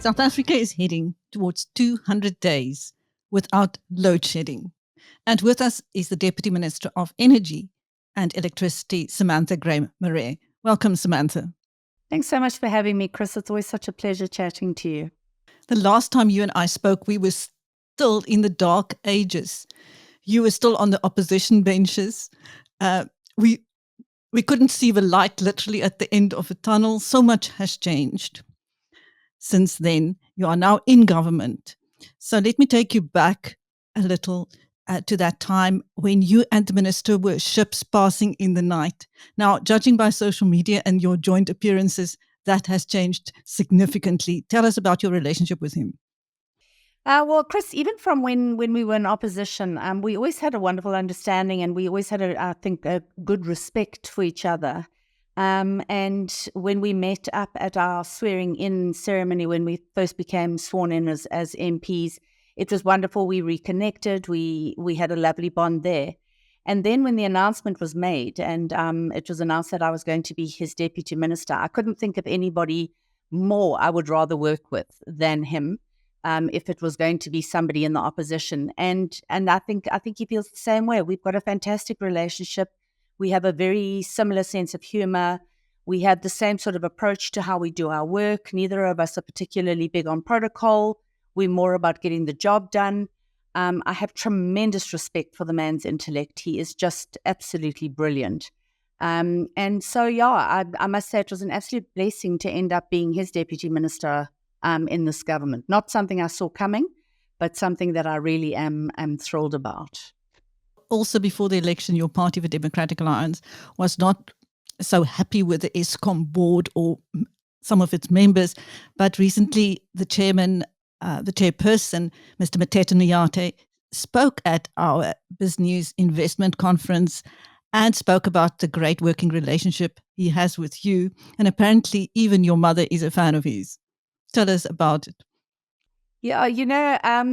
South Africa is heading towards 200 days without load shedding. And with us is the Deputy Minister of Energy and Electricity, Samantha Graham-Maré. Welcome, Samantha. Thanks so much for having me, Chris. It's always such a pleasure chatting to you. The last time you and I spoke, we were still in the dark ages. You were still on the opposition benches. We couldn't see the light literally at the end of the tunnel. So much has changed since then. You are now in government. So let me take you back a little to that time when you and the minister were ships passing in the night. Now, judging by social media and your joint appearances, that has changed significantly. Tell us about your relationship with him. Well, Chris, even from when we were in opposition, we always had a wonderful understanding, and we always had, I think, a good respect for each other. And when we met up at our swearing-in ceremony, when we first became sworn in as MPs, it was wonderful. We reconnected. We had a lovely bond there. And then when the announcement was made, and it was announced that I was going to be his deputy minister, I couldn't think of anybody more I would rather work with than him. If it was going to be somebody in the opposition. And I think he feels the same way. We've got a fantastic relationship. We have a very similar sense of humor. We have the same sort of approach to how we do our work. Neither of us are particularly big on protocol. We're more about getting the job done. I have tremendous respect for the man's intellect. He is just absolutely brilliant. And so, yeah, I must say it was an absolute blessing to end up being his deputy minister in this government. Not something I saw coming, but something that I really am thrilled about. Also, before the election, your party, the Democratic Alliance, was not so happy with the ESKOM board or some of its members, but recently the chairperson, Mr. Mteto Nyati, spoke at our BizNews investment conference and spoke about the great working relationship he has with you, and apparently even your mother is a fan of his. Tell us about it. Yeah,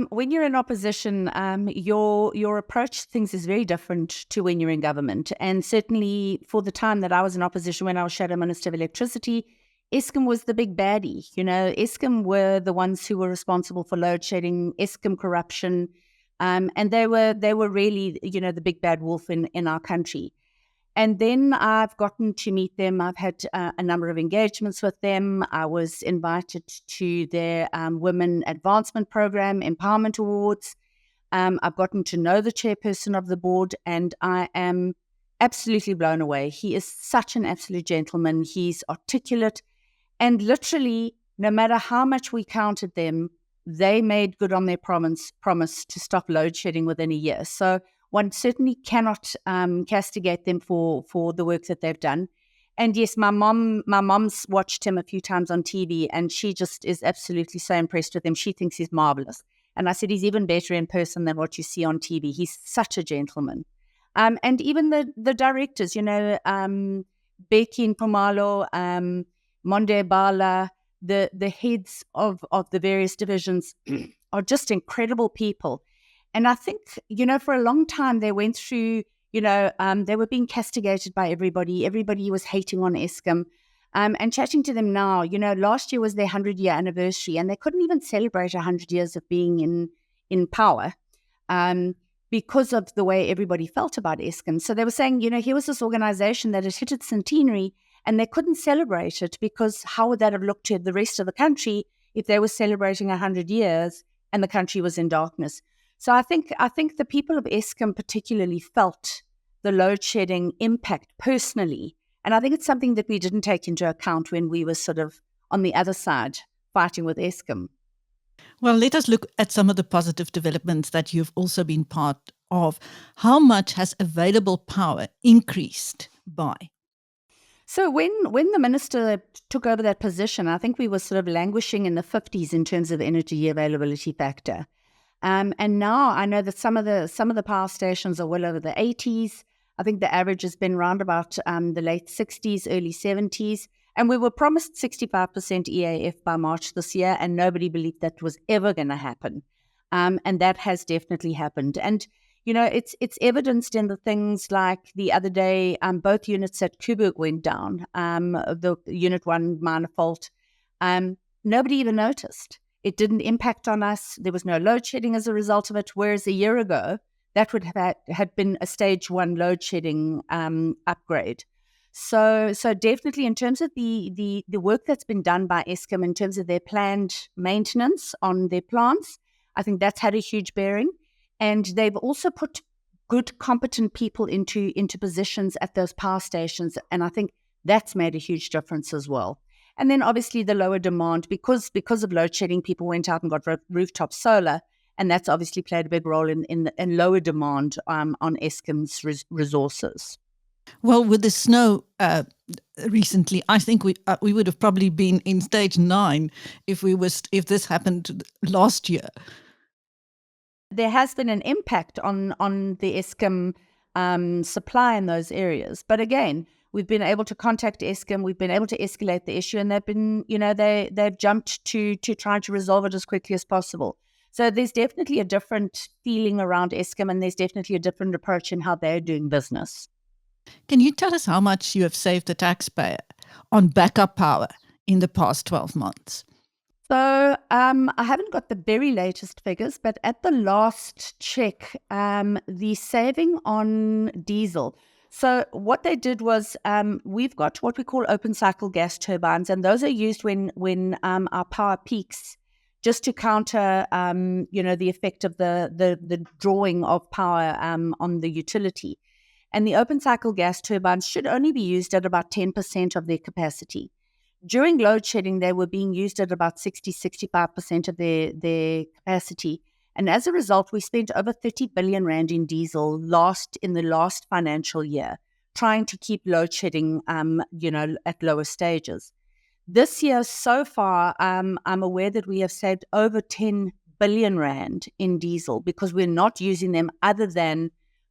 when you're in opposition, your approach to things is very different to when you're in government. And certainly for the time that I was in opposition, when I was Shadow Minister of Electricity, ESKOM was the big baddie. ESKOM were the ones who were responsible for load shedding, ESKOM corruption, and they were really, the big bad wolf in our country. And then I've gotten to meet them. I've had a number of engagements with them. I was invited to their Women Advancement Program, Empowerment Awards. I've gotten to know the chairperson of the board, and I am absolutely blown away. He is such an absolute gentleman. He's articulate. And literally, no matter how much we counted them, they made good on their promise to stop load shedding within a year. So one certainly cannot castigate them for the work that they've done. And yes, my mom's watched him a few times on TV, and she just is absolutely so impressed with him. She thinks he's marvelous. And I said, he's even better in person than what you see on TV. He's such a gentleman. And even the directors, Becky Nkumalo, Monde Bala, the heads of the various divisions are just incredible people. And I think, for a long time they went through, they were being castigated by everybody. Everybody was hating on ESKOM. And chatting to them now, last year was their 100-year anniversary, and they couldn't even celebrate 100 years of being in power because of the way everybody felt about ESKOM. So they were saying, here was this organization that had hit its centenary, and they couldn't celebrate it because how would that have looked to the rest of the country if they were celebrating 100 years and the country was in darkness? So I think the people of ESKOM particularly felt the load shedding impact personally. And I think it's something that we didn't take into account when we were sort of on the other side fighting with ESKOM. Well, let us look at some of the positive developments that you've also been part of. How much has available power increased by? So when the minister took over that position, I think we were sort of languishing in the 50s in terms of energy availability factor. And now I know that some of the power stations are well over the 80s. I think the average has been around about the late 60s, early 70s. And we were promised 65% EAF by March this year, and nobody believed that was ever going to happen. And that has definitely happened. And, it's evidenced in the things like the other day, both units at Kuburg went down, the Unit 1 minor fault. nobody even noticed. It didn't impact on us. There was no load shedding as a result of it, whereas a year ago, that would have had been a stage 1 load shedding upgrade. So definitely in terms of the work that's been done by ESKOM in terms of their planned maintenance on their plants, I think that's had a huge bearing. And they've also put good, competent people into positions at those power stations. And I think that's made a huge difference as well. And then obviously the lower demand, because of load shedding, people went out and got rooftop solar. And that's obviously played a big role in lower demand on ESKOM's resources. Well, with the snow recently, I think we would have probably been in stage 9 if this happened last year. There has been an impact on the ESKOM supply in those areas, but again, we've been able to contact ESKOM, we've been able to escalate the issue, and they've been, they've jumped to try to resolve it as quickly as possible. So there's definitely a different feeling around ESKOM, and there's definitely a different approach in how they're doing business. Can you tell us how much you have saved the taxpayer on backup power in the past 12 months? So I haven't got the very latest figures, but at the last check, the saving on diesel. So what they did was we've got what we call open cycle gas turbines, and those are used when our power peaks, just to counter the effect of the drawing of power on the utility. And the open cycle gas turbines should only be used at about 10% of their capacity. During load shedding, they were being used at about 60-65% of their capacity. And as a result, we spent over 30 billion Rand in diesel in the last financial year, trying to keep load shedding at lower stages. This year, so far, I'm aware that we have saved over 10 billion Rand in diesel because we're not using them other than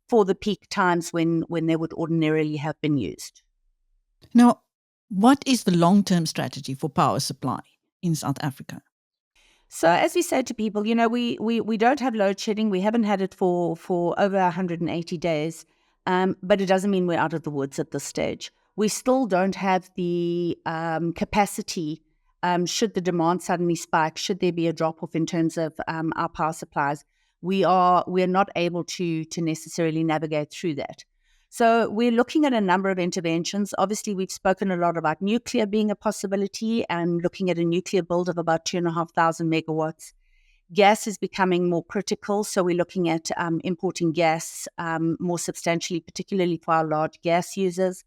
for the peak times when they would ordinarily have been used. Now, what is the long-term strategy for power supply in South Africa? So as we say to people, we don't have load shedding. We haven't had it for over 180 days, but it doesn't mean we're out of the woods at this stage. We still don't have the capacity should the demand suddenly spike, should there be a drop-off in terms of our power supplies. We're not able to necessarily navigate through that. So we're looking at a number of interventions. Obviously, we've spoken a lot about nuclear being a possibility and looking at a nuclear build of about 2,500 megawatts. Gas is becoming more critical, so we're looking at importing gas more substantially, particularly for our large gas users.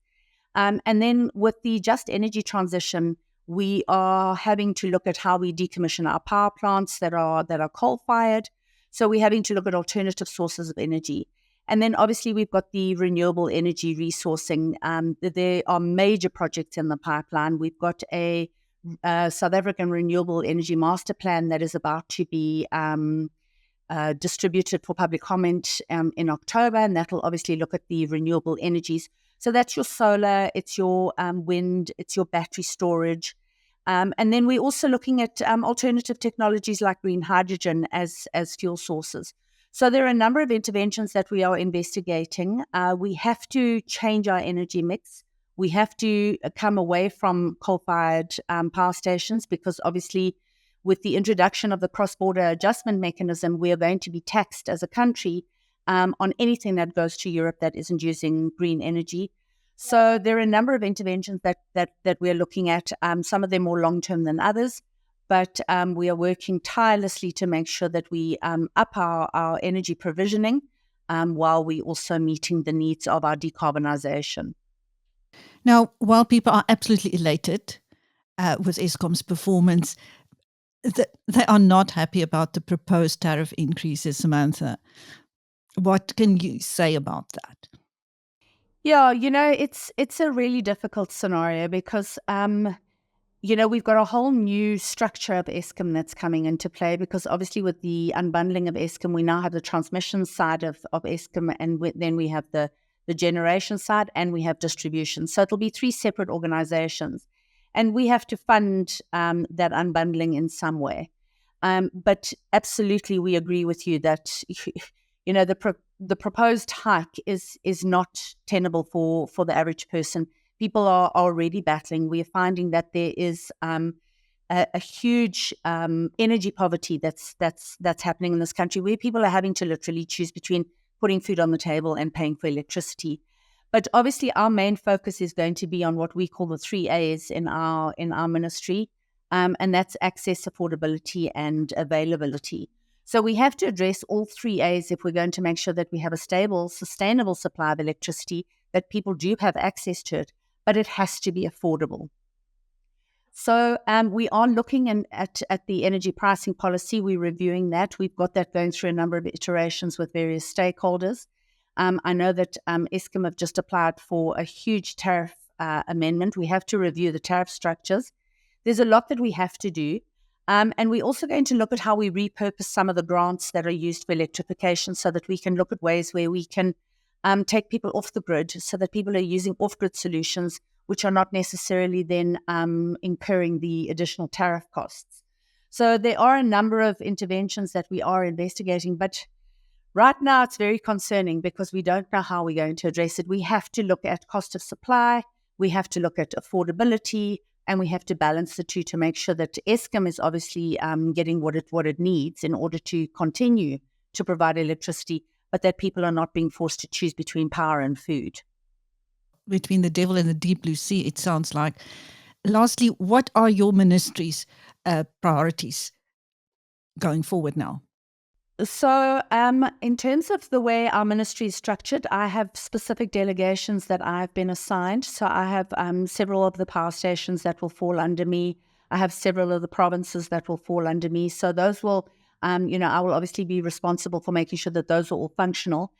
And then with the just energy transition, we are having to look at how we decommission our power plants that are coal-fired. So we're having to look at alternative sources of energy. And then obviously we've got the renewable energy resourcing. There are major projects in the pipeline. We've got a South African Renewable Energy Master Plan that is about to be distributed for public comment in October, and that will obviously look at the renewable energies. So that's your solar, it's your wind, it's your battery storage. And then we're also looking at alternative technologies like green hydrogen as fuel sources. So there are a number of interventions that we are investigating. We have to change our energy mix. We have to come away from coal-fired power stations because obviously with the introduction of the cross-border adjustment mechanism, we are going to be taxed as a country on anything that goes to Europe that isn't using green energy. So there are a number of interventions that we're looking at, some of them more long-term than others. But we are working tirelessly to make sure that we up our energy provisioning while we also meeting the needs of our decarbonisation. Now, while people are absolutely elated with ESKOM's performance, they are not happy about the proposed tariff increases, Samantha. What can you say about that? Yeah, it's a really difficult scenario because we've got a whole new structure of ESKOM that's coming into play because obviously with the unbundling of ESKOM, we now have the transmission side of ESKOM, and then we have the generation side and we have distribution. So it'll be 3 separate organizations, and we have to fund that unbundling in some way. But absolutely, we agree with you that the proposed hike is not tenable for the average person. People are already battling. We are finding that there is a huge energy poverty that's happening in this country, where people are having to literally choose between putting food on the table and paying for electricity. But obviously, our main focus is going to be on what we call the 3 A's in our ministry, and that's access, affordability, and availability. So we have to address all 3 A's if we're going to make sure that we have a stable, sustainable supply of electricity, that people do have access to it, but it has to be affordable. So we are looking at the energy pricing policy. We're reviewing that. We've got that going through a number of iterations with various stakeholders. I know that ESKOM have just applied for a huge tariff amendment. We have to review the tariff structures. There's a lot that we have to do. And we're also going to look at how we repurpose some of the grants that are used for electrification, so that we can look at ways where we can take people off the grid, so that people are using off-grid solutions, which are not necessarily then incurring the additional tariff costs. So there are a number of interventions that we are investigating, but right now it's very concerning because we don't know how we're going to address it. We have to look at cost of supply, we have to look at affordability, and we have to balance the two to make sure that ESKOM is obviously getting what it needs in order to continue to provide electricity, but that people are not being forced to choose between power and food. Between the devil and the deep blue sea, it sounds like. Lastly, what are your ministry's priorities going forward now? So in terms of the way our ministry is structured, I have specific delegations that I've been assigned. So I have several of the power stations that will fall under me. I have several of the provinces that will fall under me. So those will, I will obviously be responsible for making sure that those are all functional.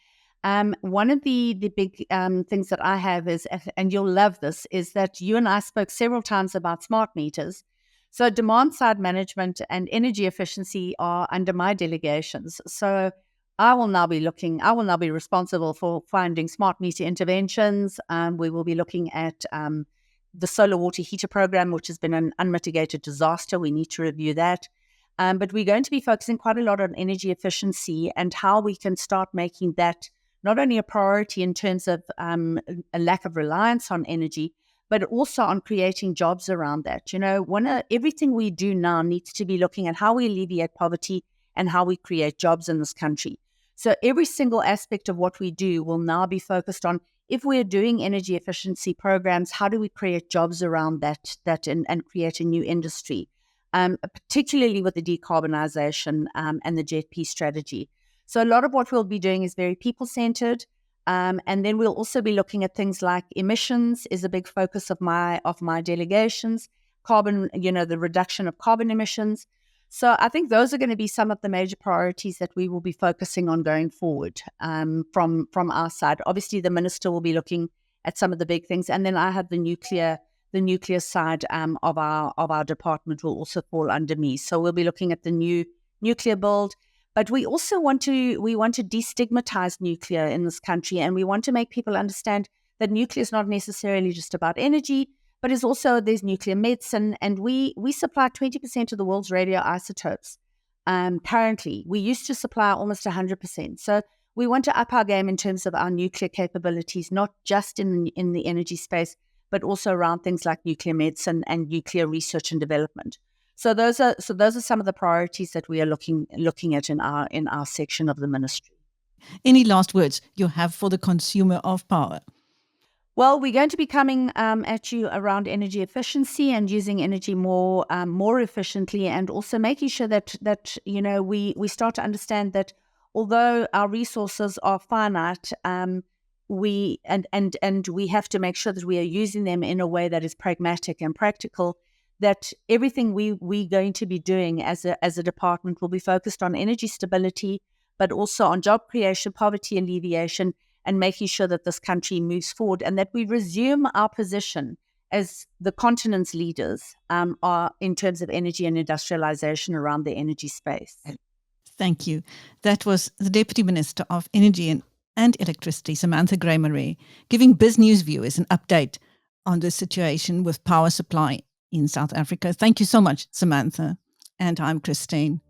One of the big things that I have is, and you'll love this, is that you and I spoke several times about smart meters. So demand side management and energy efficiency are under my delegations. So I will now be responsible for finding smart meter interventions. We will be looking at the solar water heater program, which has been an unmitigated disaster. We need to review that. But we're going to be focusing quite a lot on energy efficiency and how we can start making that not only a priority in terms of a lack of reliance on energy, but also on creating jobs around that. Everything we do now needs to be looking at how we alleviate poverty and how we create jobs in this country. So every single aspect of what we do will now be focused on, if we're doing energy efficiency programs, how do we create jobs around that and create a new industry, particularly with the decarbonisation and the JET-P strategy. So a lot of what we'll be doing is very people-centred. And then we'll also be looking at things like emissions is a big focus of my delegations, carbon, the reduction of carbon emissions. So I think those are going to be some of the major priorities that we will be focusing on going forward from our side. Obviously, the minister will be looking at some of the big things, and then I have the nuclear side of our department will also fall under me. So we'll be looking at the new nuclear build. But we also want to destigmatize nuclear in this country, and we want to make people understand that nuclear is not necessarily just about energy, but is also, there's nuclear medicine, and we supply 20% of the world's radioisotopes. Currently, we used to supply almost 100%. So we want to up our game in terms of our nuclear capabilities, not just in the energy space, but also around things like nuclear medicine and nuclear research and development. So those are some of the priorities that we are looking at in our section of the ministry. Any last words you have for the consumer of power? Well, we're going to be coming at you around energy efficiency and using energy more efficiently, and also making sure that we start to understand that although our resources are finite, we have to make sure that we are using them in a way that is pragmatic and practical. That everything we're going to be doing as a department will be focused on energy stability, but also on job creation, poverty alleviation, and making sure that this country moves forward, and that we resume our position as the continent's leaders are in terms of energy and industrialisation around the energy space. Thank you. That was the Deputy Minister of Energy and Electricity, Samantha Graham-Maré, giving BizNews viewers an update on the situation with power supply in South Africa. Thank you so much, Samantha. And I'm Christine.